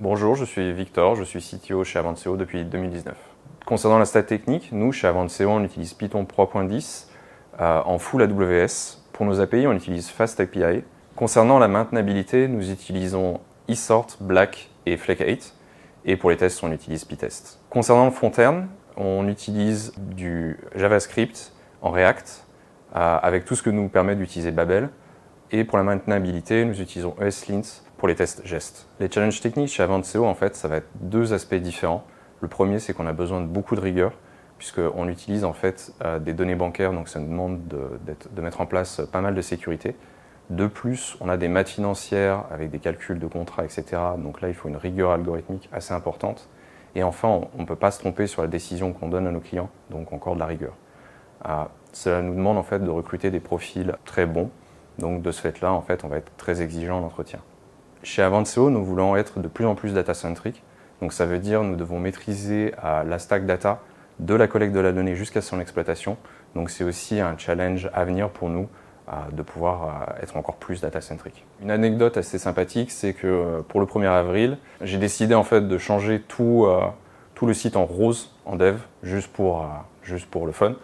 Bonjour, je suis Victor, je suis CTO chez Avanceo depuis 2019. Concernant la stack technique, nous chez Avanceo on utilise Python 3.10 en full AWS. Pour nos API, on utilise FastAPI. Concernant la maintenabilité, nous utilisons eSort, Black et Flake8. Et pour les tests, on utilise Pytest. Concernant le front-end, on utilise du JavaScript en React avec tout ce que nous permet d'utiliser Babel. Et pour la maintenabilité, nous utilisons ESLint pour les tests gestes. Les challenges techniques chez Avanceo, en fait, ça va être deux aspects différents. Le premier, c'est qu'on a besoin de beaucoup de rigueur, puisqu'on utilise en fait des données bancaires, donc ça nous demande de mettre en place pas mal de sécurité. De plus, on a des maths financières avec des calculs de contrats, etc. Donc là, il faut une rigueur algorithmique assez importante. Et enfin, on ne peut pas se tromper sur la décision qu'on donne à nos clients, donc encore de la rigueur. Cela nous demande en fait de recruter des profils très bons. Donc de ce fait-là, en fait, on va être très exigeant en entretien. Chez Avanceo, nous voulons être de plus en plus data-centric. Donc ça veut dire que nous devons maîtriser la stack data de la collecte de la donnée jusqu'à son exploitation. Donc c'est aussi un challenge à venir pour nous de pouvoir être encore plus data-centric. Une anecdote assez sympathique, c'est que pour le 1er avril, j'ai décidé en fait de changer tout le site en rose, en dev, juste pour le fun.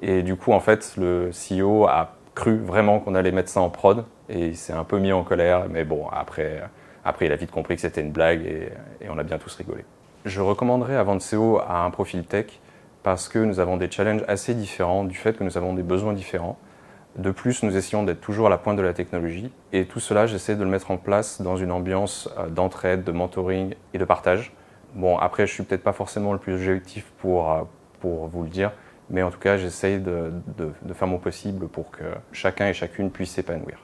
Et du coup, en fait, le CEO a cru vraiment qu'on allait mettre ça en prod et il s'est un peu mis en colère, mais bon, après il a vite compris que c'était une blague et on a bien tous rigolé. Je recommanderais Avanceo à un profil tech parce que nous avons des challenges assez différents du fait que nous avons des besoins différents. De plus, nous essayons d'être toujours à la pointe de la technologie et tout cela, j'essaie de le mettre en place dans une ambiance d'entraide, de mentoring et de partage. Bon, après, je suis peut-être pas forcément le plus objectif pour vous le dire, mais en tout cas, j'essaye de faire mon possible pour que chacun et chacune puisse s'épanouir.